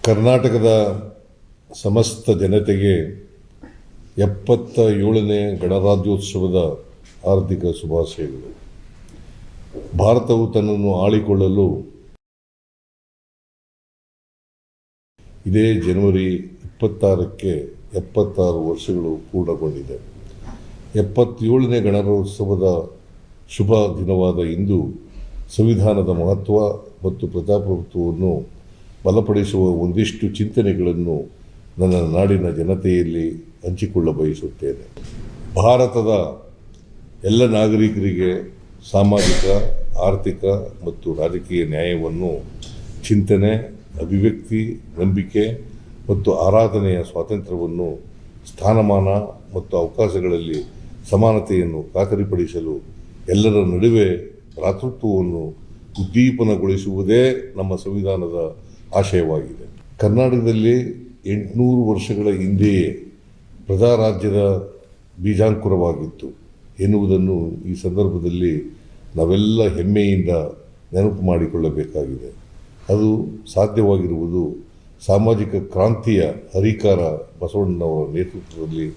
ಕರ್ನಾಟಕದ ಸಮಸ್ತ ಜನತೆಗೆ 77ನೇ ಗಣರಾಜ್ಯೋತ್ಸವದ ಹಾರ್ದಿಕ ಶುಭಾಶಯಗಳು. ಭಾರತವು ತನ್ನನ್ನು ಆಳಿಕೊಳ್ಳಲು ಇದೇ ಜನವರಿ 26ಕ್ಕೆ 76 ವರ್ಷಗಳು ಪೂರ್ಣಗೊಂಡಿದೆ. 77ನೇ ಗಣರಾಜ್ಯೋತ್ಸವದ ಶುಭ ದಿನವಾದ ಇಂದು ಸಂವಿಧಾನದ ಮಹತ್ವ ಮತ್ತು ಪ್ರಜಾಪ್ರಭುತ್ವವನ್ನು ಬಲಪಡಿಸುವ ಒಂದಿಷ್ಟು ಚಿಂತನೆಗಳನ್ನು ನನ್ನ ನಾಡಿನ ಜನತೆಯಲ್ಲಿ ಹಂಚಿಕೊಳ್ಳ ಬಯಸುತ್ತೇನೆ. ಭಾರತದ ಎಲ್ಲ ನಾಗರಿಕರಿಗೆ ಸಾಮಾಜಿಕ, ಆರ್ಥಿಕ ಮತ್ತು ರಾಜಕೀಯ ನ್ಯಾಯವನ್ನು, ಚಿಂತನೆ, ಅಭಿವ್ಯಕ್ತಿ, ನಂಬಿಕೆ ಮತ್ತು ಆರಾಧನೆಯ ಸ್ವಾತಂತ್ರ್ಯವನ್ನು, ಸ್ಥಾನಮಾನ ಮತ್ತು ಅವಕಾಶಗಳಲ್ಲಿ ಸಮಾನತೆಯನ್ನು ಖಾತರಿಪಡಿಸಲು ಎಲ್ಲರ ನಡುವೆ ಭ್ರಾತೃತ್ವವನ್ನು ಉದ್ದೀಪನಗೊಳಿಸುವುದೇ ನಮ್ಮ ಸಂವಿಧಾನದ ಆಶಯವಾಗಿದೆ. ಕರ್ನಾಟಕದಲ್ಲಿ 800 ವರ್ಷಗಳ ಹಿಂದೆಯೇ ಪ್ರಜಾರಾಜ್ಯದ ಬೀಜಾಂಕುರವಾಗಿತ್ತು ಎನ್ನುವುದನ್ನು ಈ ಸಂದರ್ಭದಲ್ಲಿ ನಾವೆಲ್ಲ ಹೆಮ್ಮೆಯಿಂದ ನೆನಪು ಮಾಡಿಕೊಳ್ಳಬೇಕಾಗಿದೆ. ಅದು ಸಾಧ್ಯವಾಗಿರುವುದು ಸಾಮಾಜಿಕ ಕ್ರಾಂತಿಯ ಹರಿಕಾರ ಬಸವಣ್ಣನವರ ನೇತೃತ್ವದಲ್ಲಿ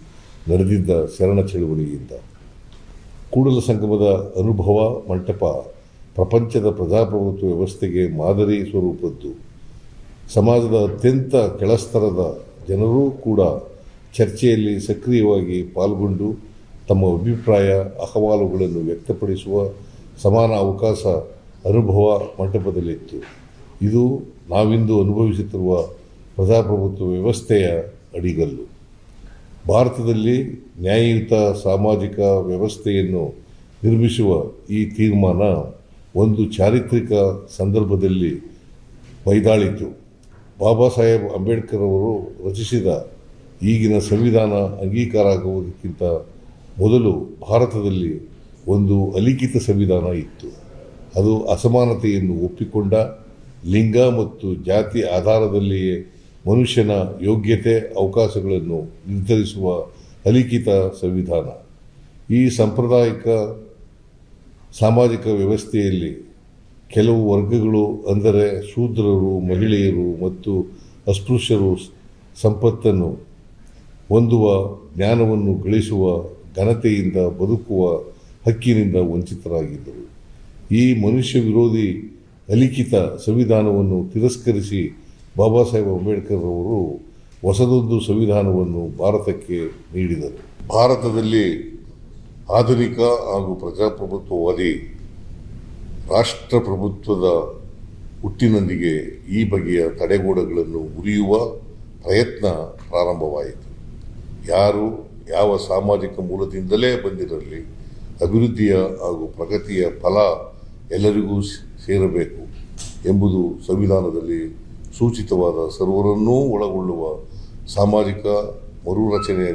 ನಡೆದಿದ್ದ ಶರಣ ಚಳವಳಿಯಿಂದ. ಕೂಡಲ ಸಂಗಮದ ಅನುಭವ ಮಂಟಪ ಪ್ರಪಂಚದ ಪ್ರಜಾಪ್ರಭುತ್ವ ವ್ಯವಸ್ಥೆಗೆ ಮಾದರಿ ಸ್ವರೂಪದ್ದು. ಸಮಾಜದ ಅತ್ಯಂತ ಕೆಳಸ್ತರದ ಜನರೂ ಕೂಡ ಚರ್ಚೆಯಲ್ಲಿ ಸಕ್ರಿಯವಾಗಿ ಪಾಲ್ಗೊಂಡು ತಮ್ಮ ಅಭಿಪ್ರಾಯ, ಅಹವಾಲುಗಳನ್ನು ವ್ಯಕ್ತಪಡಿಸುವ ಸಮಾನ ಅವಕಾಶ ಅನುಭವ ಮಂಟಪದಲ್ಲಿತ್ತು. ಇದು ನಾವಿಂದು ಅನುಭವಿಸುತ್ತಿರುವ ಪ್ರಜಾಪ್ರಭುತ್ವ ವ್ಯವಸ್ಥೆಯ ಅಡಿಗಲ್ಲು. ಭಾರತದಲ್ಲಿ ನ್ಯಾಯಯುತ ಸಾಮಾಜಿಕ ವ್ಯವಸ್ಥೆಯನ್ನು ನಿರ್ಮಿಸುವ ಈ ತೀರ್ಮಾನ ಒಂದು ಚಾರಿತ್ರಿಕ ಸಂದರ್ಭದಲ್ಲಿ ಬೈದಾಳಿತು. ಬಾಬಾ ಸಾಹೇಬ್ ಅಂಬೇಡ್ಕರ್ ಅವರು ರಚಿಸಿದ ಈಗಿನ ಸಂವಿಧಾನ ಅಂಗೀಕಾರ ಆಗುವುದಕ್ಕಿಂತ ಮೊದಲು ಭಾರತದಲ್ಲಿ ಒಂದು ಅಲಿಖಿತ ಸಂವಿಧಾನ ಇತ್ತು. ಅದು ಅಸಮಾನತೆಯನ್ನು ಒಪ್ಪಿಕೊಂಡ, ಲಿಂಗ ಮತ್ತು ಜಾತಿ ಆಧಾರದಲ್ಲಿಯೇ ಮನುಷ್ಯನ ಯೋಗ್ಯತೆ, ಅವಕಾಶಗಳನ್ನು ನಿರ್ಧರಿಸುವ ಅಲಿಖಿತ ಸಂವಿಧಾನ. ಈ ಸಾಂಪ್ರದಾಯಿಕ ಸಾಮಾಜಿಕ ವ್ಯವಸ್ಥೆಯಲ್ಲಿ ಕೆಲವು ವರ್ಗಗಳು, ಅಂದರೆ ಶೂದ್ರರು, ಮಹಿಳೆಯರು ಮತ್ತು ಅಸ್ಪೃಶ್ಯರು ಸಂಪತ್ತನ್ನು ಹೊಂದುವ, ಜ್ಞಾನವನ್ನು ಗಳಿಸುವ, ಘನತೆಯಿಂದ ಬದುಕುವ ಹಕ್ಕಿನಿಂದ ವಂಚಿತರಾಗಿದ್ದರು. ಈ ಮನುಷ್ಯ ವಿರೋಧಿ ಅಲಿಖಿತ ಸಂವಿಧಾನವನ್ನು ತಿರಸ್ಕರಿಸಿ ಬಾಬಾ ಸಾಹೇಬ್ ಅಂಬೇಡ್ಕರ್ ಅವರು ಹೊಸದೊಂದು ಸಂವಿಧಾನವನ್ನು ಭಾರತಕ್ಕೆ ನೀಡಿದರು. ಭಾರತದಲ್ಲಿ ಆಧುನಿಕ ಹಾಗೂ ಪ್ರಜಾಪ್ರಭುತ್ವವಾದಿ ರಾಷ್ಟ್ರಪ್ರಭುತ್ವದ ಹುಟ್ಟಿನೊಂದಿಗೆ ಈ ಬಗೆಯ ತಡೆಗೋಡೆಗಳನ್ನು ಮುರಿಯುವ ಪ್ರಯತ್ನ ಪ್ರಾರಂಭವಾಯಿತು. ಯಾರು ಯಾವ ಸಾಮಾಜಿಕ ಮೂಲದಿಂದಲೇ ಬಂದಿರಲಿ, ಅಭಿವೃದ್ಧಿಯ ಹಾಗೂ ಪ್ರಗತಿಯ ಫಲ ಎಲ್ಲರಿಗೂ ಸೇರಬೇಕು ಎಂಬುದು ಸಂವಿಧಾನದಲ್ಲಿ ಸೂಚಿತವಾದ ಸರ್ವರನ್ನೂ ಒಳಗೊಳ್ಳುವ ಸಾಮಾಜಿಕ ಮರುರಚನೆಯ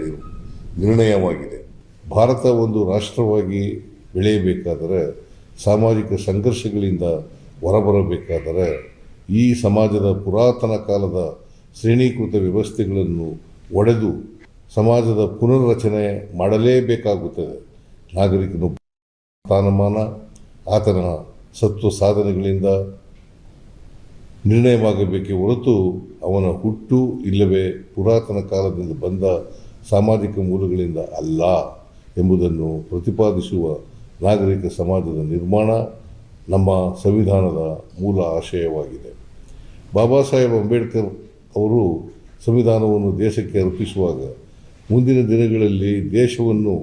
ನಿರ್ಣಯವಾಗಿದೆ. ಭಾರತ ಒಂದು ರಾಷ್ಟ್ರವಾಗಿ ಬೆಳೆಯಬೇಕಾದರೆ, ಸಾಮಾಜಿಕ ಸಂಘರ್ಷಗಳಿಂದ ಹೊರಬರಬೇಕಾದರೆ ಈ ಸಮಾಜದ ಪುರಾತನ ಕಾಲದ ಶ್ರೇಣೀಕೃತ ವ್ಯವಸ್ಥೆಗಳನ್ನು ಒಡೆದು ಸಮಾಜದ ಪುನರ್ರಚನೆ ಮಾಡಲೇಬೇಕಾಗುತ್ತದೆ. ನಾಗರಿಕನು ಸ್ಥಾನಮಾನ, ಆತನ ಸತ್ವ ಸಾಧನೆಗಳಿಂದ ನಿರ್ಣಯವಾಗಬೇಕೇ ಹೊರತು ಅವನ ಹುಟ್ಟು ಇಲ್ಲವೇ ಪುರಾತನ ಕಾಲದಿಂದ ಬಂದ ಸಾಮಾಜಿಕ ಮೂಲಗಳಿಂದ ಅಲ್ಲ ಎಂಬುದನ್ನು ಪ್ರತಿಪಾದಿಸುವ ನಾಗರಿಕ ಸಮಾಜದ ನಿರ್ಮಾಣ ನಮ್ಮ ಸಂವಿಧಾನದ ಮೂಲ ಆಶಯವಾಗಿದೆ. ಬಾಬಾ ಸಾಹೇಬ್ ಅಂಬೇಡ್ಕರ್ ಅವರು ಸಂವಿಧಾನವನ್ನು ದೇಶಕ್ಕೆ ಅರ್ಪಿಸುವಾಗ ಮುಂದಿನ ದಿನಗಳಲ್ಲಿ ದೇಶವನ್ನು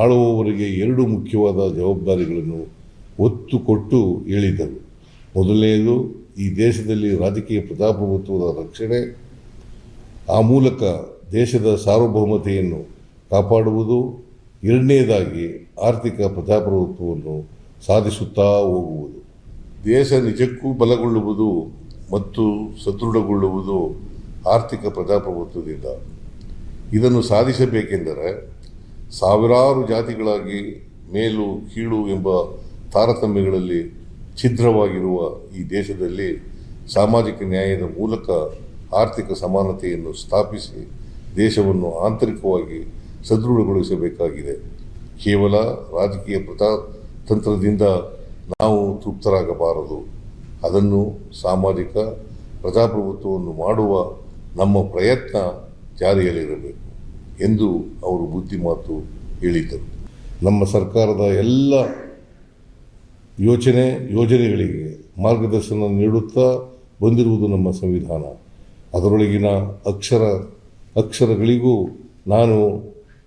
ಆಳುವವರಿಗೆ 2 ಮುಖ್ಯವಾದ ಜವಾಬ್ದಾರಿಗಳನ್ನು ಒತ್ತು ಕೊಟ್ಟು ಹೇಳಿದರು. ಮೊದಲನೆಯದು, ಈ ದೇಶದಲ್ಲಿ ರಾಜಕೀಯ ಪ್ರಜಾಪ್ರಭುತ್ವದ ರಕ್ಷಣೆ, ಆ ಮೂಲಕ ದೇಶದ ಸಾರ್ವಭೌಮತೆಯನ್ನು ಕಾಪಾಡುವುದು. ಎರಡನೆಯದಾಗಿ, ಆರ್ಥಿಕ ಪ್ರಜಾಪ್ರಭುತ್ವವನ್ನು ಸಾಧಿಸುತ್ತಾ ಹೋಗುವುದು. ದೇಶ ನಿಜಕ್ಕೂ ಬಲಗೊಳ್ಳುವುದು ಮತ್ತು ಸದೃಢಗೊಳ್ಳುವುದು ಆರ್ಥಿಕ ಪ್ರಜಾಪ್ರಭುತ್ವದಿಂದ. ಇದನ್ನು ಸಾಧಿಸಬೇಕೆಂದರೆ ಸಾವಿರಾರು ಜಾತಿಗಳಾಗಿ ಮೇಲು ಕೀಳು ಎಂಬ ತಾರತಮ್ಯಗಳಲ್ಲಿ ಛಿದ್ರವಾಗಿರುವ ಈ ದೇಶದಲ್ಲಿ ಸಾಮಾಜಿಕ ನ್ಯಾಯದ ಮೂಲಕ ಆರ್ಥಿಕ ಸಮಾನತೆಯನ್ನು ಸ್ಥಾಪಿಸಿ ದೇಶವನ್ನು ಆಂತರಿಕವಾಗಿ ಸದೃಢಗೊಳಿಸಬೇಕಾಗಿದೆ. ಕೇವಲ ರಾಜಕೀಯ ಪ್ರಜಾತಂತ್ರದಿಂದ ನಾವು ತೃಪ್ತರಾಗಬಾರದು. ಅದನ್ನು ಸಾಮಾಜಿಕ ಪ್ರಜಾಪ್ರಭುತ್ವವನ್ನು ಮಾಡುವ ನಮ್ಮ ಪ್ರಯತ್ನ ಜಾರಿಯಲ್ಲಿರಬೇಕು ಎಂದು ಅವರು ಬುದ್ಧಿಮಾತು ಹೇಳಿದ್ದರು. ನಮ್ಮ ಸರ್ಕಾರದ ಎಲ್ಲ ಯೋಜನೆಗಳಿಗೆ ಮಾರ್ಗದರ್ಶನ ನೀಡುತ್ತಾ ಬಂದಿರುವುದು ನಮ್ಮ ಸಂವಿಧಾನ. ಅದರೊಳಗಿನ ಅಕ್ಷರಗಳಿಗೂ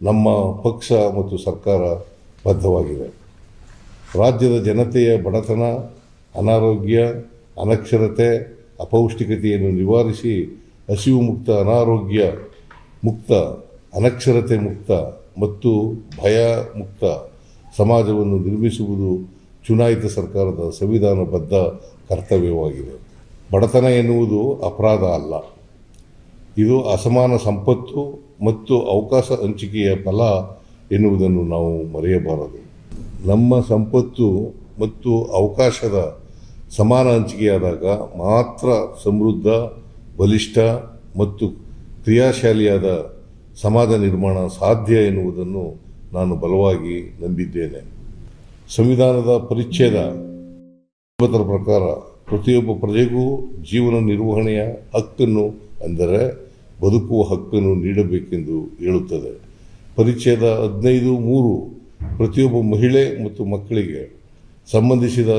ನಮ್ಮ ಪಕ್ಷ ಮತ್ತು ಸರ್ಕಾರ ಬದ್ಧವಾಗಿದೆ. ರಾಜ್ಯದ ಜನತೆಯ ಬಡತನ, ಅನಾರೋಗ್ಯ, ಅನಕ್ಷರತೆ, ಅಪೌಷ್ಟಿಕತೆಯನ್ನು ನಿವಾರಿಸಿ ಹಸಿವು ಮುಕ್ತ, ಅನಾರೋಗ್ಯ ಮುಕ್ತ, ಅನಕ್ಷರತೆ ಮುಕ್ತ ಮತ್ತು ಭಯ ಮುಕ್ತ ಸಮಾಜವನ್ನು ನಿರ್ಮಿಸುವುದು ಚುನಾಯಿತ ಸರ್ಕಾರದ ಸಂವಿಧಾನಬದ್ಧ ಕರ್ತವ್ಯವಾಗಿದೆ. ಬಡತನ ಎನ್ನುವುದು ಅಪರಾಧ ಅಲ್ಲ. ಇದು ಅಸಮಾನ ಸಂಪತ್ತು ಮತ್ತು ಅವಕಾಶ ಹಂಚಿಕೆಯ ಫಲ ಎನ್ನುವುದನ್ನು ನಾವು ಮರೆಯಬಾರದು. ನಮ್ಮ ಸಂಪತ್ತು ಮತ್ತು ಅವಕಾಶದ ಸಮಾನ ಹಂಚಿಕೆಯಾದಾಗ ಮಾತ್ರ ಸಮೃದ್ಧ, ಬಲಿಷ್ಠ ಮತ್ತು ಕ್ರಿಯಾಶಾಲಿಯಾದ ಸಮಾಜ ನಿರ್ಮಾಣ ಸಾಧ್ಯ ಎನ್ನುವುದನ್ನು ನಾನು ಬಲವಾಗಿ ನಂಬಿದ್ದೇನೆ. ಸಂವಿಧಾನದ ಪರಿಚ್ಛೇದ 9ರ ಪ್ರಕಾರ ಪ್ರತಿಯೊಬ್ಬ ಪ್ರಜೆಗೂ ಜೀವನ ನಿರ್ವಹಣೆಯ ಹಕ್ಕನ್ನು, ಅಂದರೆ ಬದುಕುವ ಹಕ್ಕನ್ನು ನೀಡಬೇಕೆಂದು ಹೇಳುತ್ತದೆ. ಪರಿಚ್ಛೇದ 15(3) ಪ್ರತಿಯೊಬ್ಬ ಮಹಿಳೆ ಮತ್ತು ಮಕ್ಕಳಿಗೆ ಸಂಬಂಧಿಸಿದ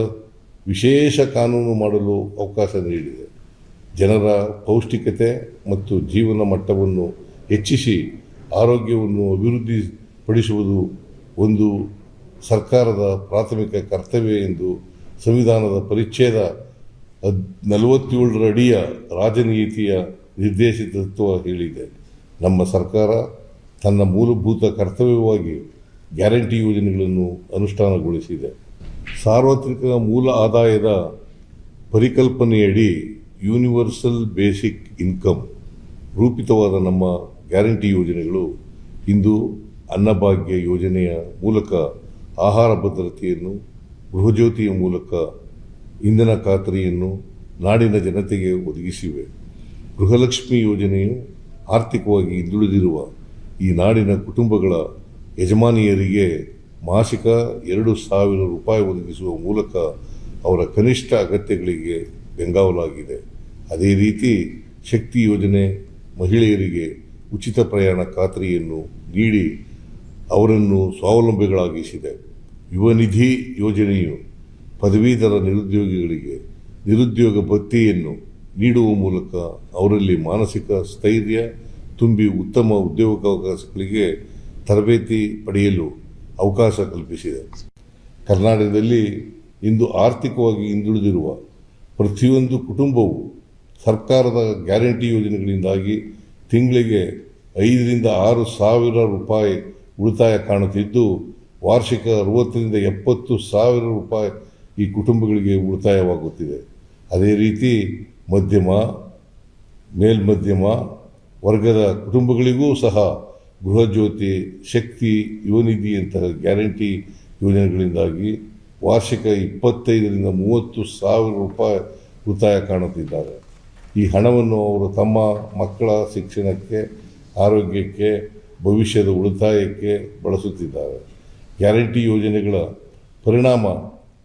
ವಿಶೇಷ ಕಾನೂನು ಮಾಡಲು ಅವಕಾಶ ನೀಡಿದೆ. ಜನರ ಪೌಷ್ಟಿಕತೆ ಮತ್ತು ಜೀವನ ಮಟ್ಟವನ್ನು ಹೆಚ್ಚಿಸಿ ಆರೋಗ್ಯವನ್ನು ಅಭಿವೃದ್ಧಿಪಡಿಸುವುದು ಒಂದು ಸರ್ಕಾರದ ಪ್ರಾಥಮಿಕ ಕರ್ತವ್ಯ ಎಂದು ಸಂವಿಧಾನದ ಪರಿಚ್ಛೇದ 47 ಅಡಿಯ ರಾಜನೀತಿಯ ನಿರ್ದೇಶಿತ ತತ್ವ ಹೇಳಿದೆ. ನಮ್ಮ ಸರ್ಕಾರ ತನ್ನ ಮೂಲಭೂತ ಕರ್ತವ್ಯವಾಗಿ ಗ್ಯಾರಂಟಿ ಯೋಜನೆಗಳನ್ನು ಅನುಷ್ಠಾನಗೊಳಿಸಿದೆ. ಸಾರ್ವತ್ರಿಕ ಮೂಲ ಆದಾಯದ ಪರಿಕಲ್ಪನೆಯಡಿ ಯೂನಿವರ್ಸಲ್ ಬೇಸಿಕ್ ಇನ್ಕಮ್ ರೂಪಿತವಾದ ನಮ್ಮ ಗ್ಯಾರಂಟಿ ಯೋಜನೆಗಳು ಇಂದು ಅನ್ನಭಾಗ್ಯ ಯೋಜನೆಯ ಮೂಲಕ ಆಹಾರ ಭದ್ರತೆಯನ್ನು, ಗೃಹಜ್ಯೋತಿಯ ಮೂಲಕ ಇಂಧನ ಖಾತರಿಯನ್ನು ನಾಡಿನ ಜನತೆಗೆ ಒದಗಿಸಿವೆ. ಗೃಹಲಕ್ಷ್ಮಿ ಯೋಜನೆಯು ಆರ್ಥಿಕವಾಗಿ ಹಿಂದುಳಿದಿರುವ ಈ ನಾಡಿನ ಕುಟುಂಬಗಳ ಯಜಮಾನಿಯರಿಗೆ ಮಾಸಿಕ 2,000 ರೂಪಾಯಿ ಒದಗಿಸುವ ಮೂಲಕ ಅವರ ಕನಿಷ್ಠ ಅಗತ್ಯಗಳಿಗೆ ಬೆಂಗಾವಲಾಗಿದೆ. ಅದೇ ರೀತಿ ಶಕ್ತಿ ಯೋಜನೆ ಮಹಿಳೆಯರಿಗೆ ಉಚಿತ ಪ್ರಯಾಣ ಖಾತರಿಯನ್ನು ನೀಡಿ ಅವರನ್ನು ಸ್ವಾವಲಂಬಿಗಳಾಗಿಸಿದೆ. ಯುವ ನಿಧಿ ಯೋಜನೆಯು ಪದವೀಧರ ನಿರುದ್ಯೋಗಿಗಳಿಗೆ ನಿರುದ್ಯೋಗ ಭತ್ಯೆಯನ್ನು ನೀಡುವ ಮೂಲಕ ಅವರಲ್ಲಿ ಮಾನಸಿಕ ಸ್ಥೈರ್ಯ ತುಂಬಿ ಉತ್ತಮ ಉದ್ಯೋಗಾವಕಾಶಗಳಿಗೆ ತರಬೇತಿ ಪಡೆಯಲು ಅವಕಾಶ ಕಲ್ಪಿಸಿದೆ. ಕರ್ನಾಟಕದಲ್ಲಿ ಇಂದು ಆರ್ಥಿಕವಾಗಿ ಹಿಂದುಳಿದಿರುವ ಪ್ರತಿಯೊಂದು ಕುಟುಂಬವು ಸರ್ಕಾರದ ಗ್ಯಾರಂಟಿ ಯೋಜನೆಗಳಿಂದಾಗಿ ತಿಂಗಳಿಗೆ 5,000 to 6,000 ರೂಪಾಯಿ ಉಳಿತಾಯ ಕಾಣುತ್ತಿದ್ದು, ವಾರ್ಷಿಕ 60,000 to 70,000 ರೂಪಾಯಿ ಈ ಕುಟುಂಬಗಳಿಗೆ ಉಳಿತಾಯವಾಗುತ್ತಿದೆ. ಅದೇ ರೀತಿ ಮಧ್ಯಮ, ಮೇಲ್ಮಧ್ಯಮ ವರ್ಗದ ಕುಟುಂಬಗಳಿಗೂ ಸಹ ಗೃಹಜ್ಯೋತಿ, ಶಕ್ತಿ, ಯುವನಿಧಿಯಂತಹ ಗ್ಯಾರಂಟಿ ಯೋಜನೆಗಳಿಂದಾಗಿ ವಾರ್ಷಿಕ 25,000 to 30,000 ರೂಪಾಯಿ ಉಳಿತಾಯ ಕಾಣುತ್ತಿದ್ದಾರೆ. ಈ ಹಣವನ್ನು ಅವರು ತಮ್ಮ ಮಕ್ಕಳ ಶಿಕ್ಷಣಕ್ಕೆ, ಆರೋಗ್ಯಕ್ಕೆ, ಭವಿಷ್ಯದ ಉಳಿತಾಯಕ್ಕೆ ಬಳಸುತ್ತಿದ್ದಾರೆ. ಗ್ಯಾರಂಟಿ ಯೋಜನೆಗಳ ಪರಿಣಾಮ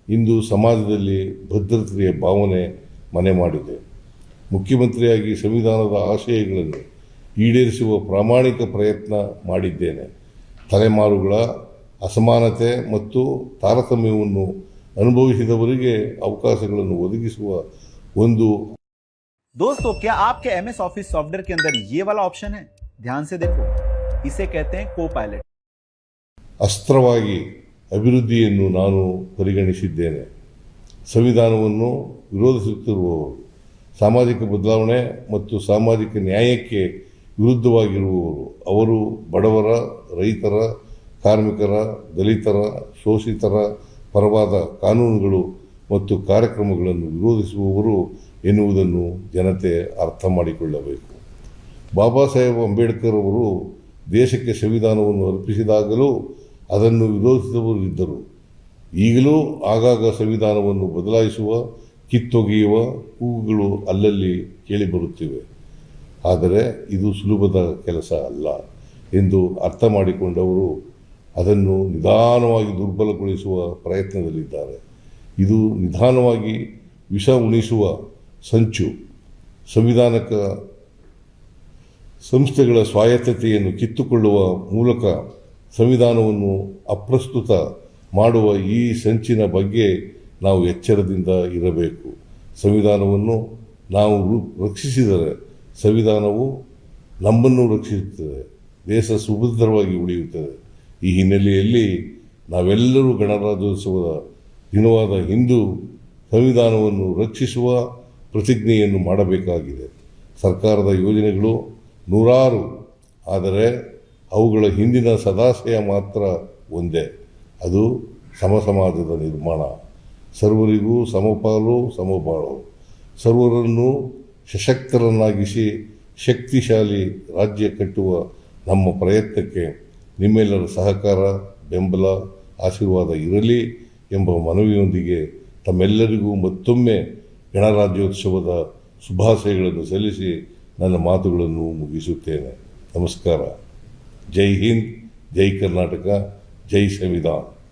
ಇಂದು ಸಮಾಜದಲ್ಲಿ ಭದ್ರತೆಯ ಭಾವನೆ ಮನೆ ಮಾಡಿದೆ. ಮುಖ್ಯಮಂತ್ರಿಯಾಗಿ ಸಂವಿಧಾನದ ಆಶಯಗಳನ್ನು ಈಡೇರಿಸುವ ಪ್ರಾಮಾಣಿಕ ಪ್ರಯತ್ನ ಮಾಡಿದ್ದೇನೆ. ತಲೆಮಾರುಗಳ ಅಸಮಾನತೆ ಮತ್ತು ತಾರತಮ್ಯವನ್ನು ಅನುಭವಿಸಿದವರಿಗೆ ಅವಕಾಶಗಳನ್ನು ಒದಗಿಸುವ ಒಂದು दोस्तों, क्या आपके MS ऑफिस सॉफ्टवेयर के अंदर ये वाला ऑप्शन है? ध्यान से देखो, इसे कहते हैं को पायलट. ಅಸ್ತ್ರವಾಗಿ ಅಭಿವೃದ್ಧಿಯನ್ನು ನಾನು ಪರಿಗಣಿಸಿದ್ದೇನೆ. ಸಂವಿಧಾನವನ್ನು ವಿರೋಧಿಸುತ್ತಿರುವವರು, ಸಾಮಾಜಿಕ ಬದಲಾವಣೆ ಮತ್ತು ಸಾಮಾಜಿಕ ನ್ಯಾಯಕ್ಕೆ ವಿರುದ್ಧವಾಗಿರುವವರು, ಅವರು ಬಡವರ, ರೈತರ, ಕಾರ್ಮಿಕರ, ದಲಿತರ, ಶೋಷಿತರ ಪರವಾದ ಕಾನೂನುಗಳು ಮತ್ತು ಕಾರ್ಯಕ್ರಮಗಳನ್ನು ವಿರೋಧಿಸುವವರು ಎನ್ನುವುದನ್ನು ಜನತೆ ಅರ್ಥ ಮಾಡಿಕೊಳ್ಳಬೇಕು. ಬಾಬಾ ಸಾಹೇಬ್ ಅಂಬೇಡ್ಕರ್ ಅವರು ದೇಶಕ್ಕೆ ಸಂವಿಧಾನವನ್ನು ಅರ್ಪಿಸಿದಾಗಲೂ ಅದನ್ನು ವಿರೋಧಿಸಿದವರು ಇದ್ದರು. ಈಗಲೂ ಆಗಾಗ ಸಂವಿಧಾನವನ್ನು ಬದಲಾಯಿಸುವ, ಕಿತ್ತೊಗೆಯುವ ಕೂಗುಗಳು ಅಲ್ಲಲ್ಲಿ ಕೇಳಿಬರುತ್ತಿವೆ. ಆದರೆ ಇದು ಸುಲಭದ ಕೆಲಸ ಅಲ್ಲ ಎಂದು ಅರ್ಥ ಮಾಡಿಕೊಂಡವರು ಅದನ್ನು ನಿಧಾನವಾಗಿ ದುರ್ಬಲಗೊಳಿಸುವ ಪ್ರಯತ್ನದಲ್ಲಿದ್ದಾರೆ. ಇದು ನಿಧಾನವಾಗಿ ವಿಷ ಉಣಿಸುವ ಸಂಚು. ಸಂವಿಧಾನಕ ಸಂಸ್ಥೆಗಳ ಸ್ವಾಯತ್ತತೆಯನ್ನು ಕಿತ್ತುಕೊಳ್ಳುವ ಮೂಲಕ ಸಂವಿಧಾನವನ್ನು ಅಪ್ರಸ್ತುತ ಮಾಡುವ ಈ ಸಂಚಿನ ಬಗ್ಗೆ ನಾವು ಎಚ್ಚರದಿಂದ ಇರಬೇಕು. ಸಂವಿಧಾನವನ್ನು ನಾವು ರಕ್ಷಿಸಿದರೆ ಸಂವಿಧಾನವು ನಮ್ಮನ್ನು ರಕ್ಷಿಸುತ್ತದೆ, ದೇಶ ಸುಭದ್ರವಾಗಿ ಉಳಿಯುತ್ತದೆ. ಈ ಹಿನ್ನೆಲೆಯಲ್ಲಿ ನಾವೆಲ್ಲರೂ ಗಣರಾಜ್ಯೋತ್ಸವದ ದಿನವಾದ ಇಂದು ಸಂವಿಧಾನವನ್ನು ರಕ್ಷಿಸುವ ಪ್ರತಿಜ್ಞೆಯನ್ನು ಮಾಡಬೇಕಾಗಿದೆ. ಸರ್ಕಾರದ ಯೋಜನೆಗಳು ನೂರಾರು, ಆದರೆ ಅವುಗಳ ಹಿಂದಿನ ಸದಾಶಯ ಮಾತ್ರ ಒಂದೇ, ಅದು ಸಮಾಜದ ನಿರ್ಮಾಣ. ಸರ್ವರಿಗೂ ಸಮಪಾಲು ಸಮಬಾಳು, ಸರ್ವರನ್ನು ಸಶಕ್ತರನ್ನಾಗಿಸಿ ಶಕ್ತಿಶಾಲಿ ರಾಜ್ಯ ಕಟ್ಟುವ ನಮ್ಮ ಪ್ರಯತ್ನಕ್ಕೆ ನಿಮ್ಮೆಲ್ಲರ ಸಹಕಾರ, ಬೆಂಬಲ, ಆಶೀರ್ವಾದ ಇರಲಿ ಎಂಬ ಮನವಿಯೊಂದಿಗೆ ತಮ್ಮೆಲ್ಲರಿಗೂ ಮತ್ತೊಮ್ಮೆ ಗಣರಾಜ್ಯೋತ್ಸವದ ಶುಭಾಶಯಗಳನ್ನು ಸಲ್ಲಿಸಿ ನನ್ನ ಮಾತುಗಳನ್ನು ಮುಗಿಸುತ್ತೇನೆ. ನಮಸ್ಕಾರ. ಜೈ ಹಿಂದ್, ಜೈ ಕರ್ನಾಟಕ, ಜೈ ಸಂವಿಧಾನ.